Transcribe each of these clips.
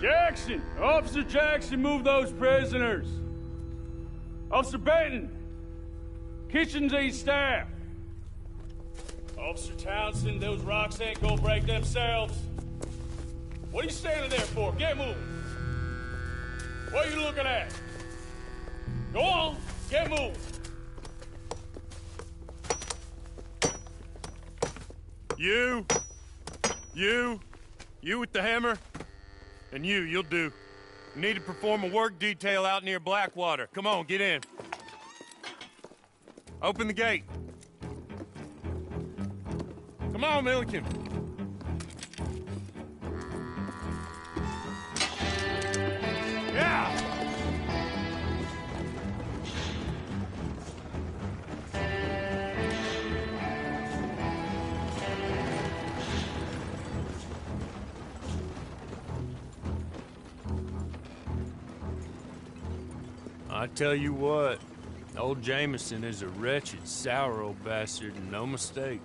Jackson! Officer Jackson, move those prisoners! Officer Benton! Kitchens aid staff! Officer Townsend, those rocks ain't gonna break themselves. What are you standing there for? Get moving! What are you looking at? Go on, get moving! You with the hammer? And you'll do. You need to perform a work detail out near Blackwater. Come on, get in. Open the gate. Come on, Milliken. Yeah! I tell you what, old Jameson is a wretched, sour old bastard, and no mistake.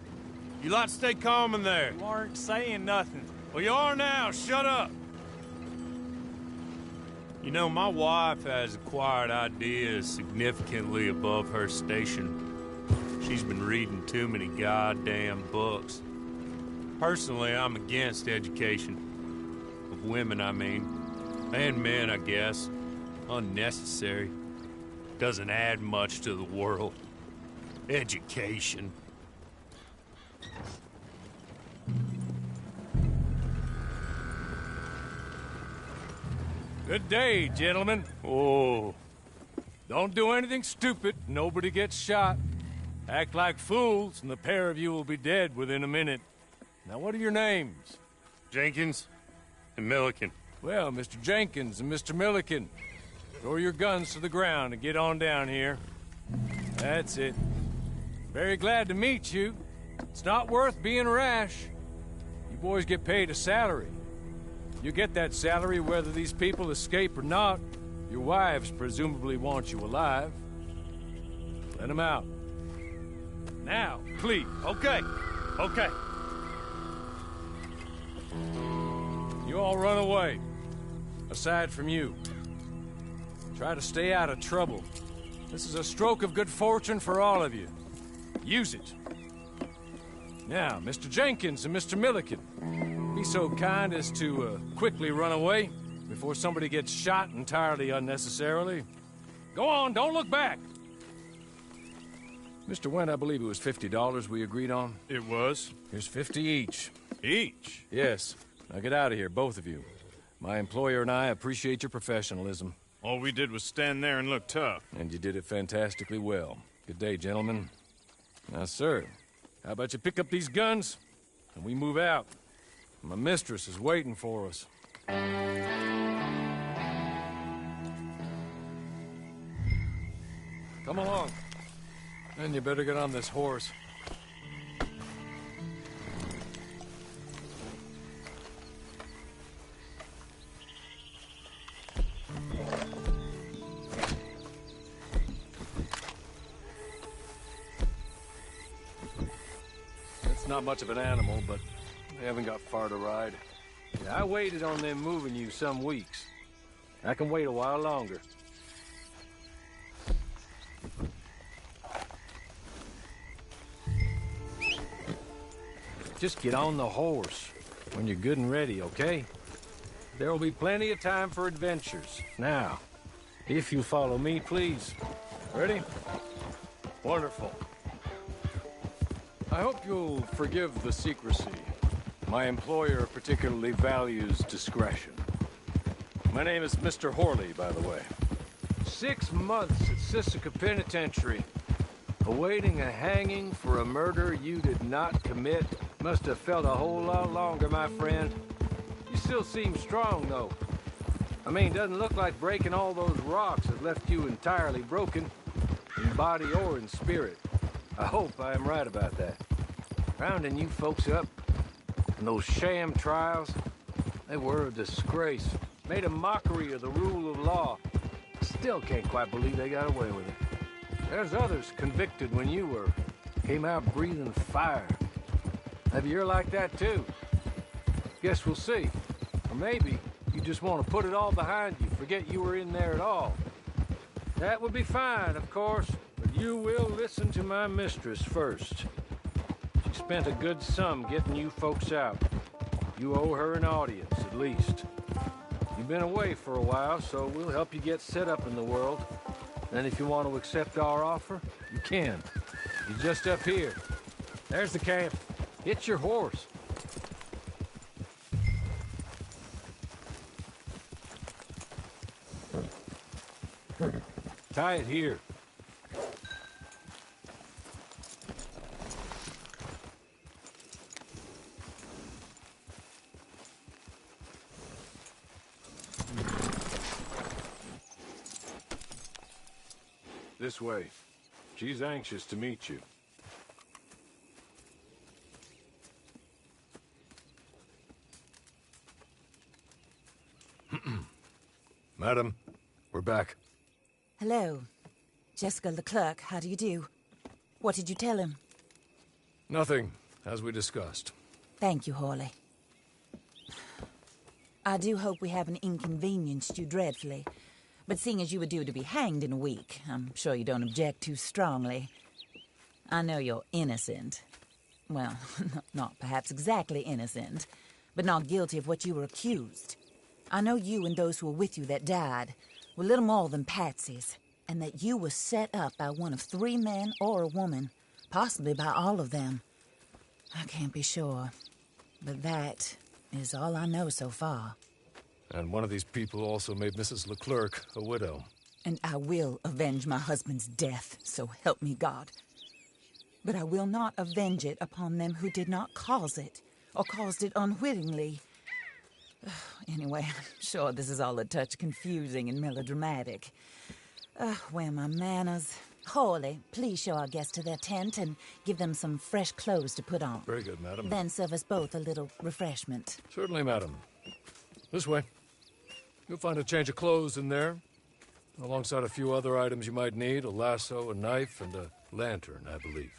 You lot stay calm in there. You aren't saying nothing. Well, you are now. Shut up. You know, my wife has acquired ideas significantly above her station. She's been reading too many goddamn books. Personally, I'm against education. Of women, I mean. And men, I guess. Unnecessary. Doesn't add much to the world. Education. Good day, gentlemen. Oh. Don't do anything stupid. Nobody gets shot. Act like fools, and the pair of you will be dead within a minute. Now, what are your names? Jenkins and Milliken. Well, Mr. Jenkins and Mr. Milliken, throw your guns to the ground and get on down here. That's it. Very glad to meet you. It's not worth being rash. You boys get paid a salary. You get that salary whether these people escape or not. Your wives presumably want you alive. Let them out. Now, please. Okay. You all run away. Aside from you. Try to stay out of trouble. This is a stroke of good fortune for all of you. Use it. Now, Mr. Jenkins and Mr. Milliken, be so kind as to quickly run away before somebody gets shot entirely unnecessarily. Go on, don't look back. Mr. Wendt, I believe it was $50 we agreed on. It was. Here's 50 each. Each? Yes. Now get out of here, both of you. My employer and I appreciate your professionalism. All we did was stand there and look tough. And you did it fantastically well. Good day, gentlemen. Now, sir, how about you pick up these guns and we move out? My mistress is waiting for us. Come along. And you better get on this horse. It's not much of an animal, but they haven't got far to ride. Yeah, I waited on them moving you some weeks. I can wait a while longer. Just get on the horse when you're good and ready, okay? There will be plenty of time for adventures. Now, if you follow me, please. Ready? Wonderful. I hope you'll forgive the secrecy. My employer particularly values discretion. My name is Mr. Horley, by the way. 6 months at Sisika Penitentiary, awaiting a hanging for a murder you did not commit. Must have felt a whole lot longer, my friend. You still seem strong, though. I mean, doesn't look like breaking all those rocks has left you entirely broken, in body or in spirit. I hope I am right about that. Rounding you folks up, and those sham trials, they were a disgrace. Made a mockery of the rule of law. Still can't quite believe they got away with it. There's others convicted when you were. Came out breathing fire. Maybe you're like that too. Guess we'll see. Or maybe You just want to put it all behind you, forget you were in there at all. That would be fine, of course, but you will listen to my mistress first. She spent a good sum getting you folks out. You owe her an audience, at least. You've been away for a while, so we'll help you get set up in the world. And if you want to accept our offer, you can. You're just up here. There's the camp. Hit your horse. Tie it here. This way. She's anxious to meet you. Madam, we're back. Hello. Jessica Leclerc, how do you do? What did you tell him? Nothing, as we discussed. Thank you, Hawley. I do hope we haven't inconvenienced you dreadfully. But seeing as you were due to be hanged in a week, I'm sure you don't object too strongly. I know you're innocent. Well, not perhaps exactly innocent, but not guilty of what you were accused. I know you and those who were with you that died were little more than patsies, and that you were set up by one of 3 men or a woman, possibly by all of them. I can't be sure, but that is all I know so far. And one of these people also made Mrs. Leclerc a widow. And I will avenge my husband's death, so help me God. But I will not avenge it upon them who did not cause it, or caused it unwittingly. Anyway, I'm sure this is all a touch confusing and melodramatic. Where are my manners? Hawley, please show our guests to their tent and give them some fresh clothes to put on. Very good, madam. Then serve us both a little refreshment. Certainly, madam. This way. You'll find a change of clothes in there, alongside a few other items you might need, a lasso, a knife, and a lantern, I believe.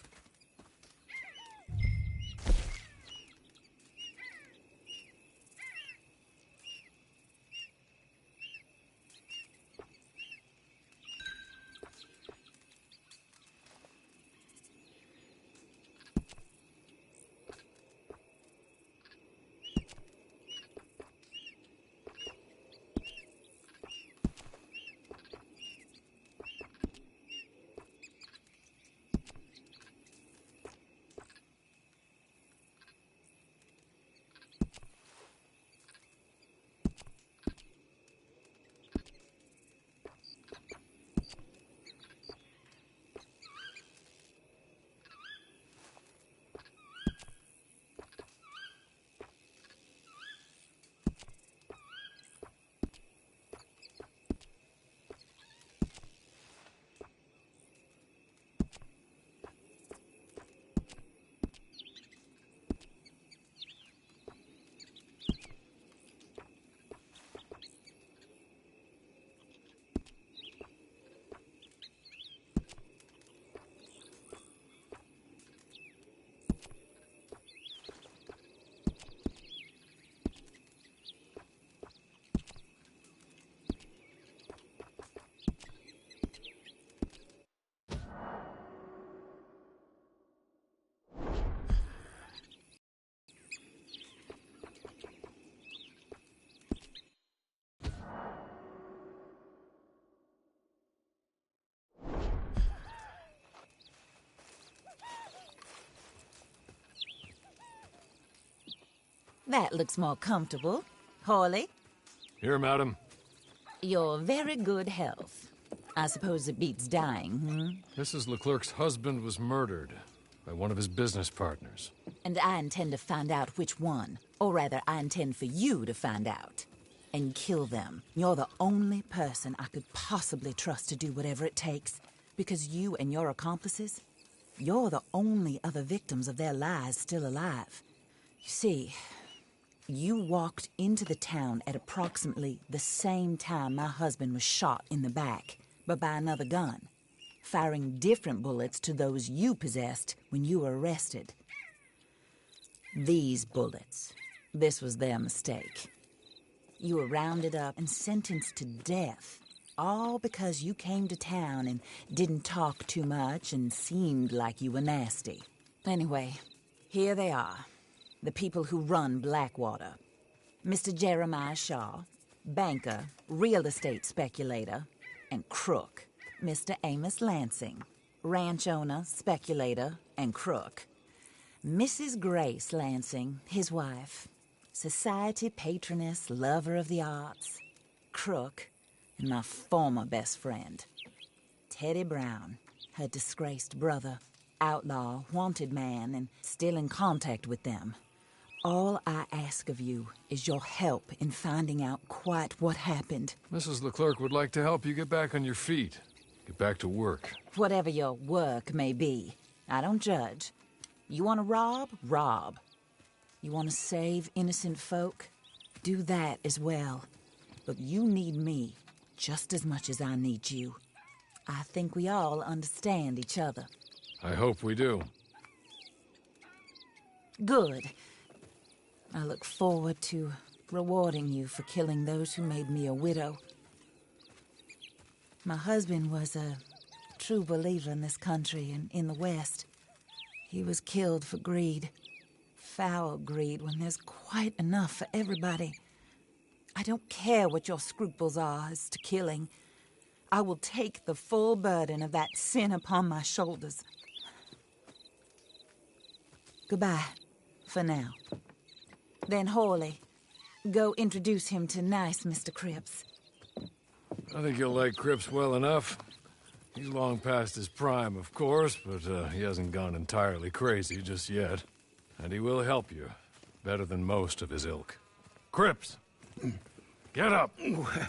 That looks more comfortable. Hawley, Here, madam. you're very good health. I suppose it beats dying, Mrs. Leclerc's husband was murdered by one of his business partners. And I intend to find out which one. Or rather, I intend for you to find out. And kill them. You're the only person I could possibly trust to do whatever it takes. Because you and your accomplices, you're the only other victims of their lies still alive. You see, you walked into the town at approximately the same time my husband was shot in the back, but by another gun, firing different bullets to those you possessed when you were arrested. These bullets, this was their mistake. You were rounded up and sentenced to death, all because you came to town and didn't talk too much and seemed like you were nasty. Anyway, here they are, the people who run Blackwater. Mr. Jeremiah Shaw, banker, real estate speculator, and crook. Mr. Amos Lansing, ranch owner, speculator, and crook. Mrs. Grace Lansing, his wife, society patroness, lover of the arts, crook, and my former best friend. Teddy Brown, her disgraced brother, outlaw, wanted man, and still in contact with them. All I ask of you is your help in finding out quite what happened. Mrs. Leclerc would like to help you get back on your feet. Get back to work. Whatever your work may be, I don't judge. You want to rob? Rob. You want to save innocent folk? Do that as well. But you need me just as much as I need you. I think we all understand each other. I hope we do. Good. I look forward to rewarding you for killing those who made me a widow. My husband was a true believer in this country and in the West. He was killed for greed. Foul greed when there's quite enough for everybody. I don't care what your scruples are as to killing. I will take the full burden of that sin upon my shoulders. Goodbye, for now. Then Hawley, go introduce him to nice Mr. Cripps. I think you'll like Cripps well enough. He's long past his prime, of course, but he hasn't gone entirely crazy just yet. And he will help you, better than most of his ilk. Cripps! Get up!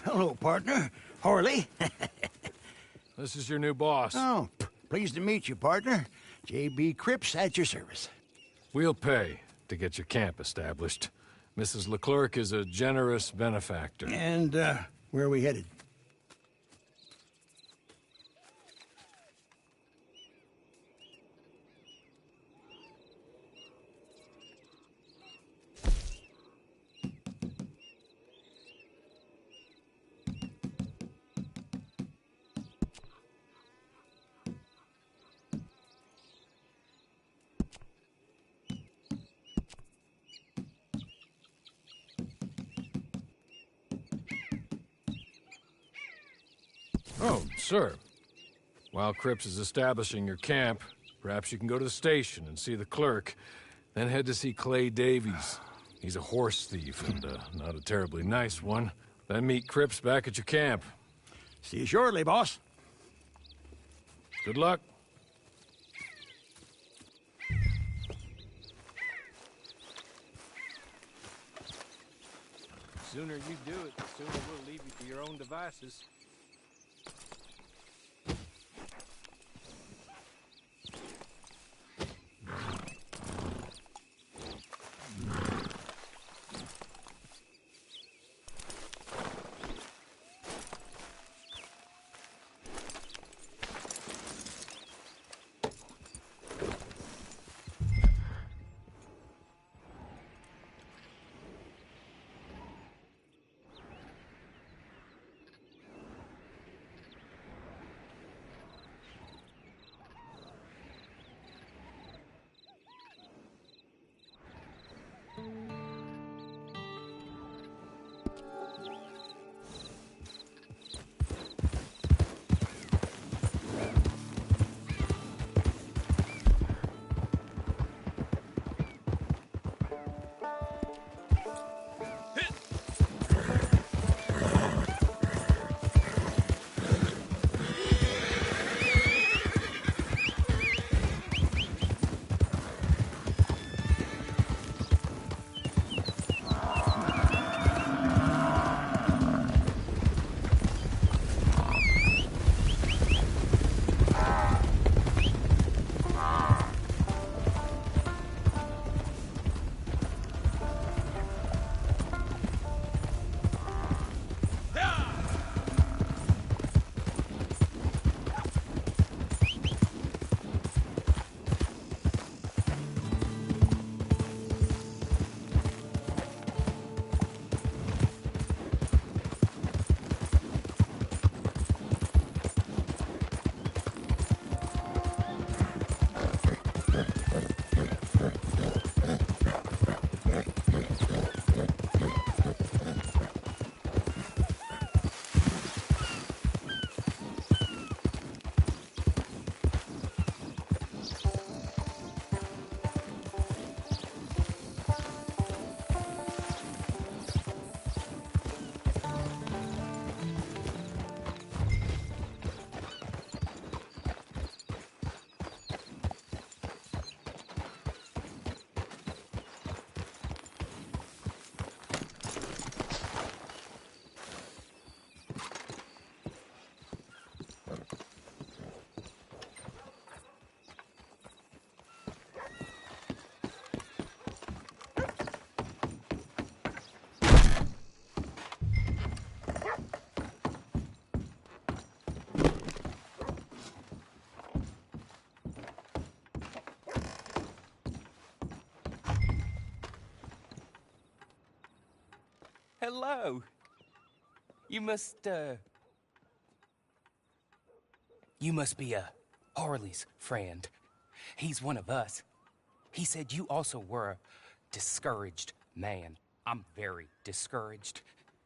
Hello, partner. Horley. This is your new boss. Oh, pleased to meet you, partner. J.B. Cripps at your service. We'll pay to get your camp established. Mrs. Leclerc is a generous benefactor. And, where are we headed? Oh, sir. While Cripps is establishing your camp, perhaps you can go to the station and see the clerk, then head to see Clay Davies. He's a horse thief and not a terribly nice one. Then meet Cripps back at your camp. See you shortly, boss. Good luck. The sooner you do it, the sooner we'll leave you to your own devices. Hello. You must be Harley's friend. He's one of us. He said you also were a discouraged man. I'm very discouraged.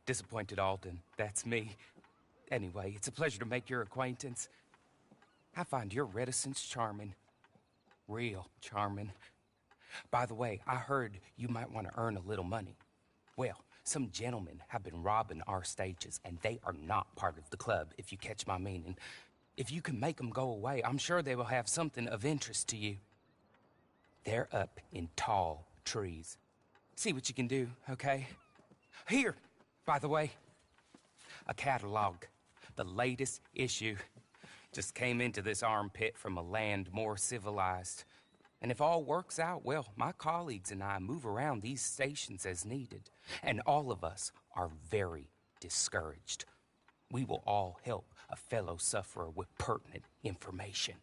Disappointed Alden, that's me. Anyway, it's a pleasure to make your acquaintance. I find your reticence charming. Real charming. By the way, I heard you might want to earn a little money. Well, some gentlemen have been robbing our stages, and they are not part of the club, if you catch my meaning. If you can make them go away, I'm sure they will have something of interest to you. They're up in tall trees. See what you can do, okay? Here, by the way, a catalog. The latest issue. Just came into this armpit from a land more civilized. And if all works out, well, my colleagues and I move around these stations as needed. And all of us are very discouraged. We will all help a fellow sufferer with pertinent information.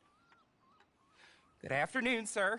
Good afternoon, sir.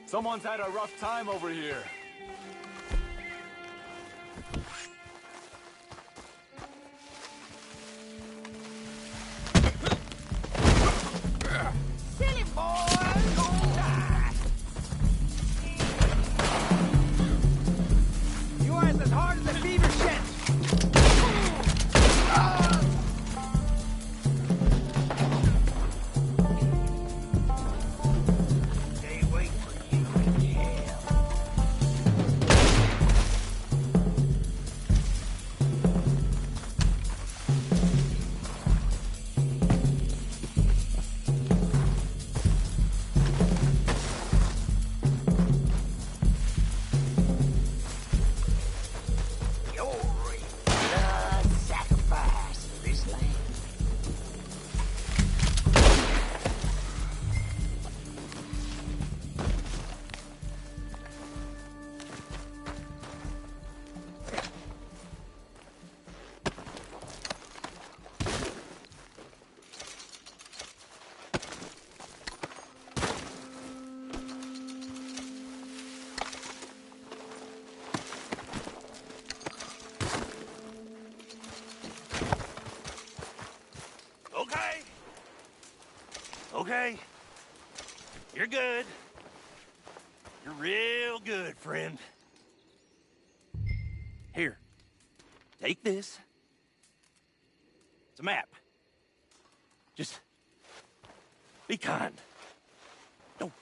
Someone's had a rough time over here. Silly boy! Don't die! Yours as hard as a beaver shit! They wait for you in hell. You're a blood sacrifice for this land. Okay. Okay. You're good. You're real good, friend. Here. Take this. It's a map. Just be kind. Don't.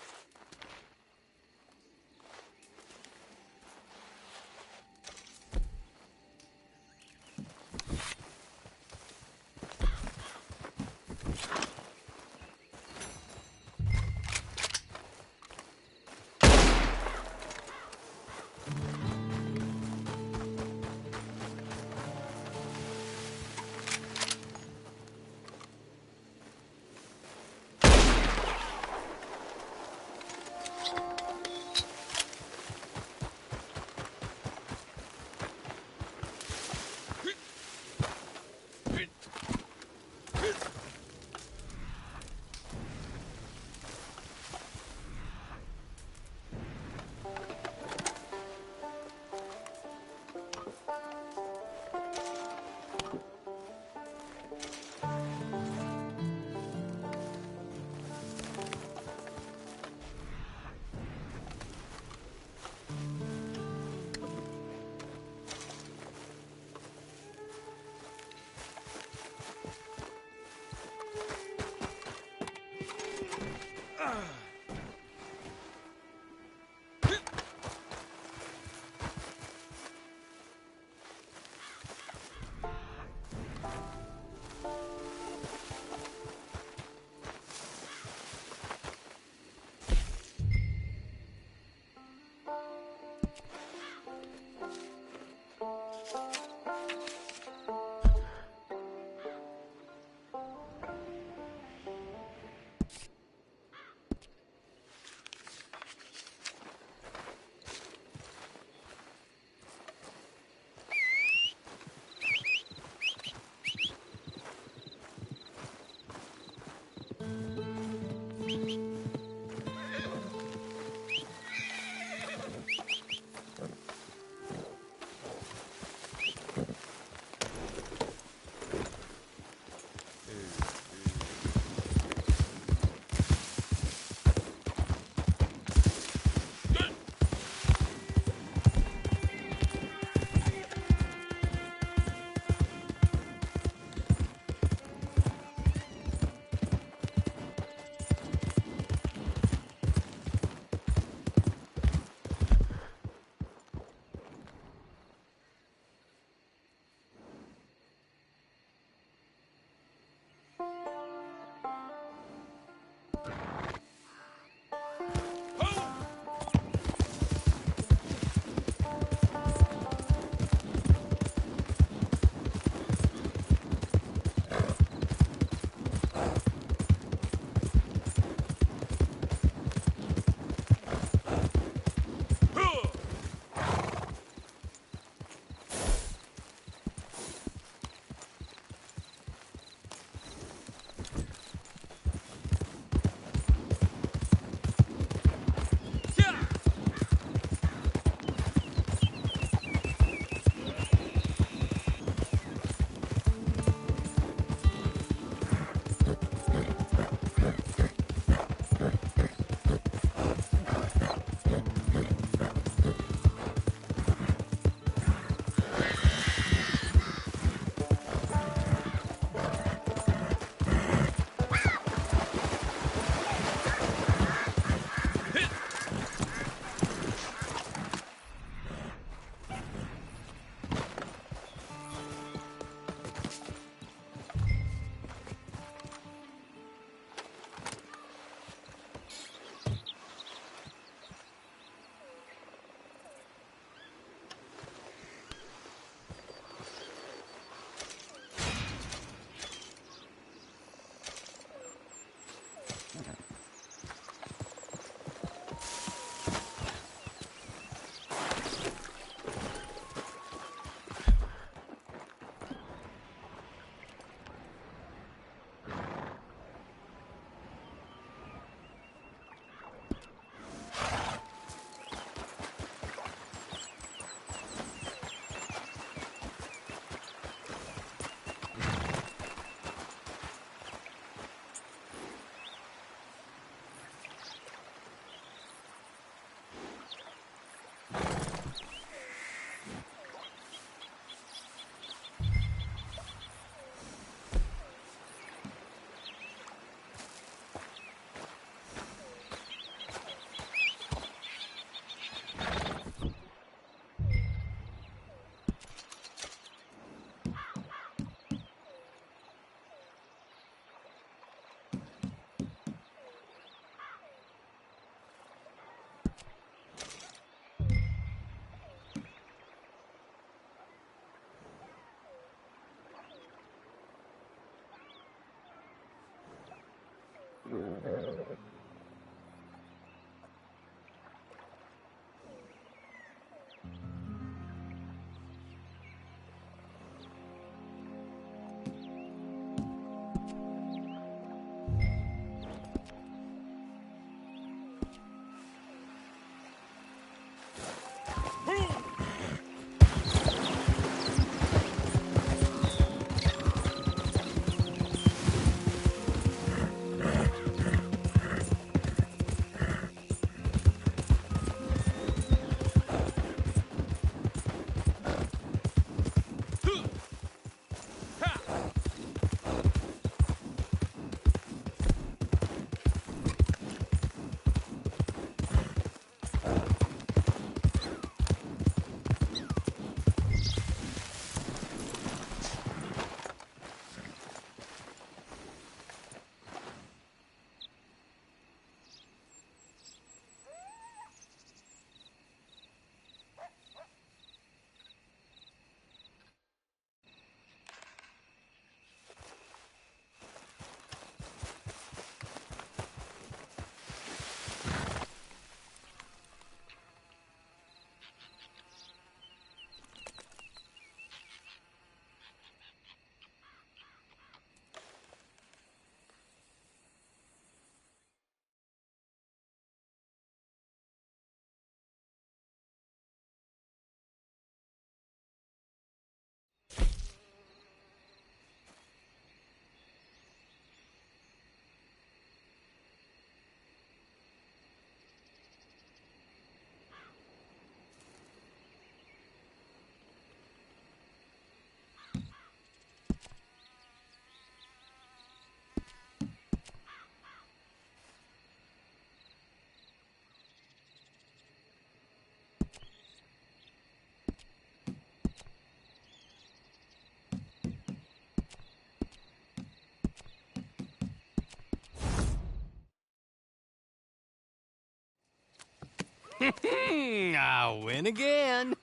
I win again.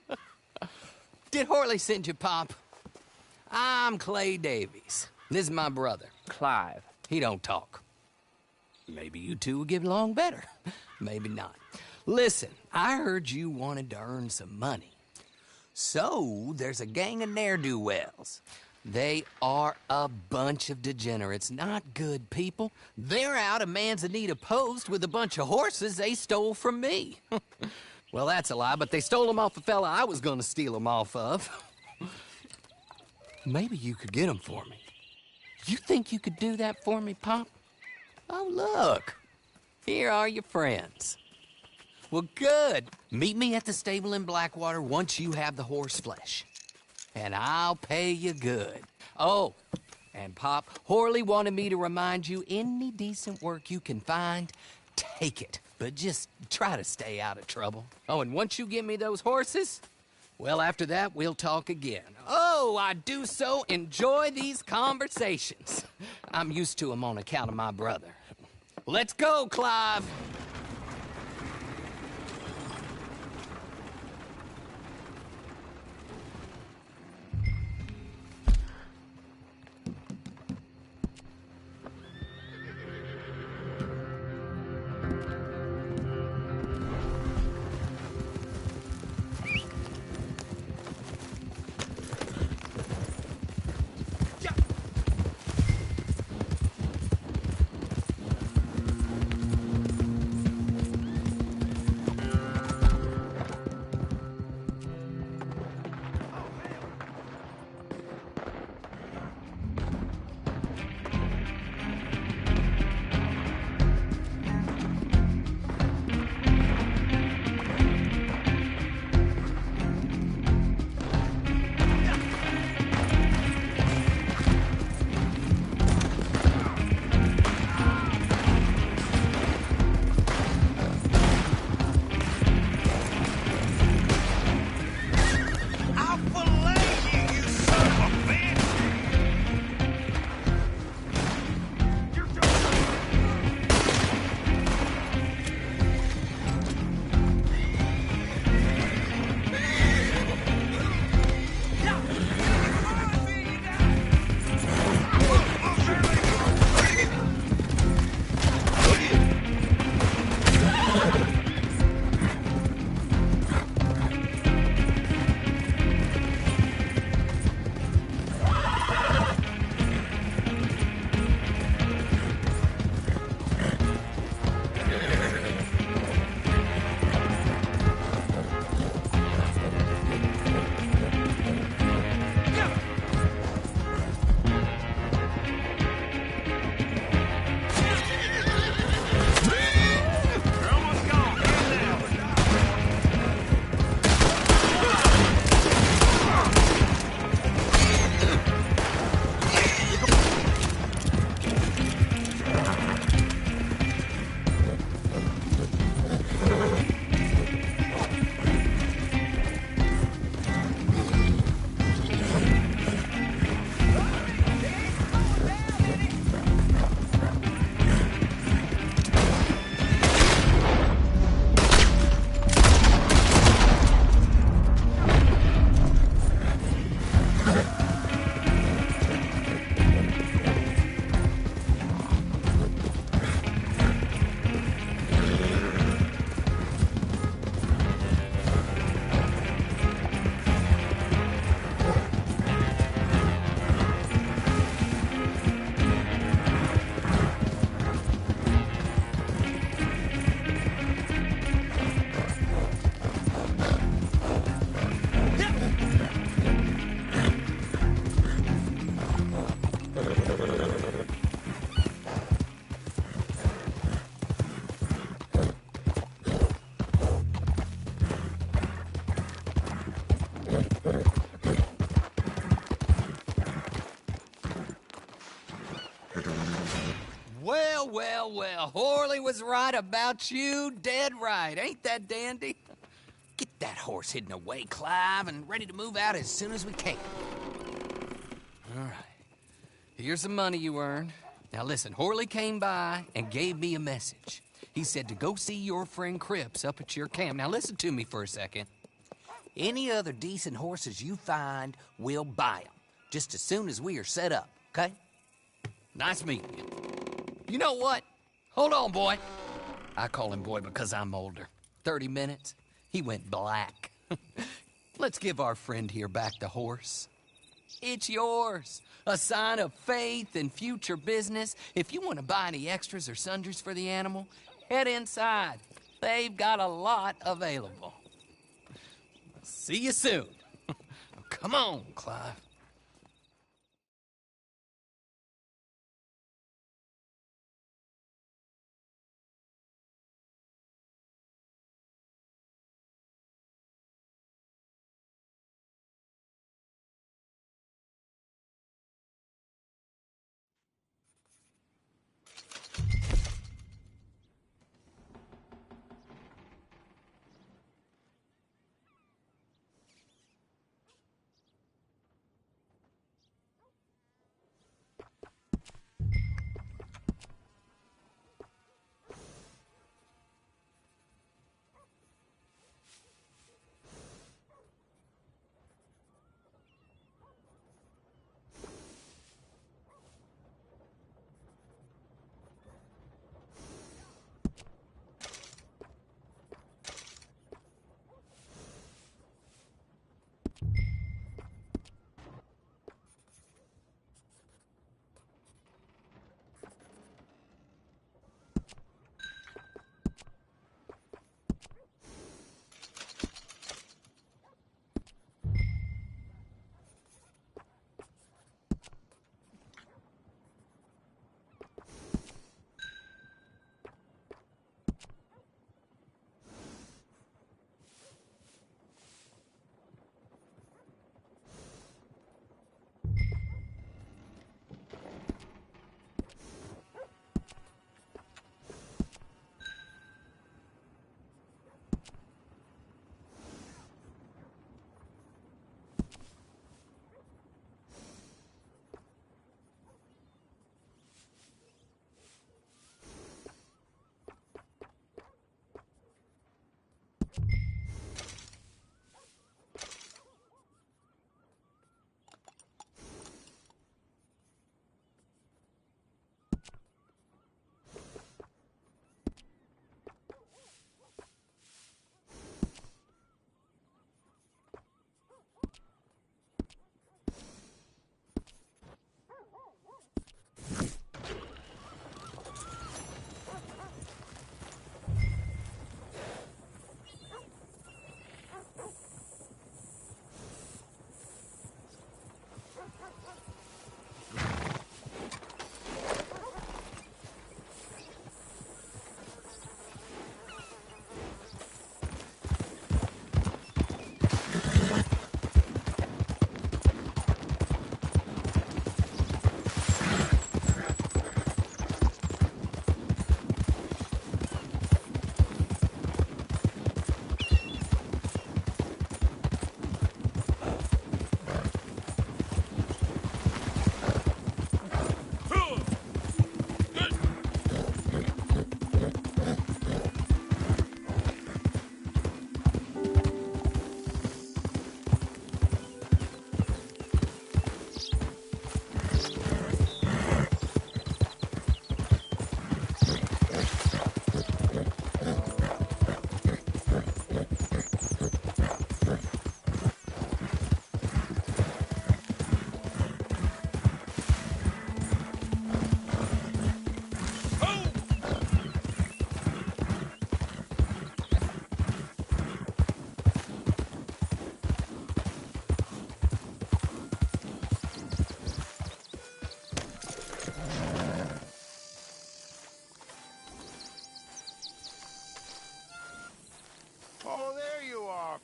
Did Horley send you, Pop? I'm Clay Davies. This is my brother, Clive. He don't talk. Maybe you two will get along better. Maybe not. Listen, I heard you wanted to earn some money. So, there's a gang of ne'er-do-wells. They are a bunch of degenerates, not good people. They're out of Manzanita Post with a bunch of horses they stole from me. Well, that's a lie, but they stole them off a fella I was gonna steal them off of. Maybe you could get them for me. You think you could do that for me, Pop? Oh, look. Here are your friends. Well, good. Meet me at the stable in Blackwater once you have the horse flesh. And I'll pay you good. Oh, and Pop, Horley wanted me to remind you, any decent work you can find, take it. But just try to stay out of trouble. Oh, and once you give me those horses, well, after that, we'll talk again. Oh, I do so enjoy these conversations. I'm used to them on account of my brother. Let's go, Clive. well, Horley was right about you, dead right. Ain't that dandy? Get that horse hidden away, Clive, and ready to move out as soon as we can. All right. Here's the money you earned. Now listen, Horley came by and gave me a message. He said to go see your friend Cripps up at your camp. Now listen to me for a second. Any other decent horses you find, we'll buy them. Just as soon as we are set up, okay? Nice meeting you. You know what? Hold on, boy. I call him boy because I'm older. 30 minutes, he went black. Let's give our friend here back the horse. It's yours. A sign of faith and future business. If you want to buy any extras or sundries for the animal, head inside. They've got a lot available. See you soon. Come on, Clive.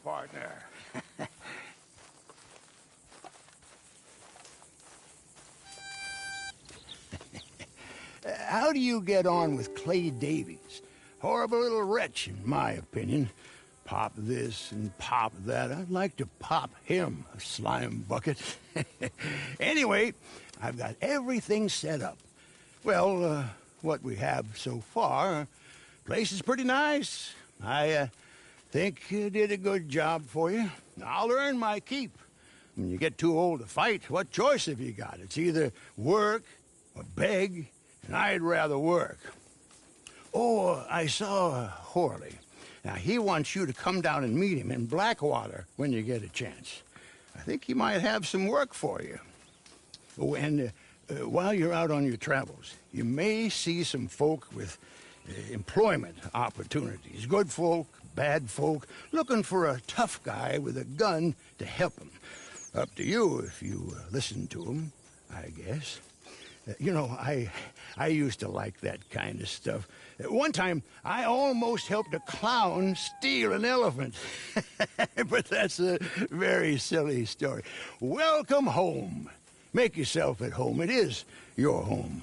partner. how do you get on with Clay Davies? Horrible little wretch, in my opinion. Pop this and pop that. I'd like to pop him, a slime bucket. Anyway, I've got everything set up. Well, what we have so far, place is pretty nice. I think you did a good job for you. I'll earn my keep. When you get too old to fight, what choice have you got? It's either work or beg, and I'd rather work. Oh, I saw Horley. Now, he wants you to come down and meet him in Blackwater when you get a chance. I think he might have some work for you. Oh, and while you're out on your travels, you may see some folk with employment opportunities. Good folk, bad folk, looking for a tough guy with a gun to help them. Up to you if you listen to them, I guess. You know, I used to like that kind of stuff. One time, I almost helped a clown steal an elephant. But that's a very silly story. Welcome home. Make yourself at home. It is your home.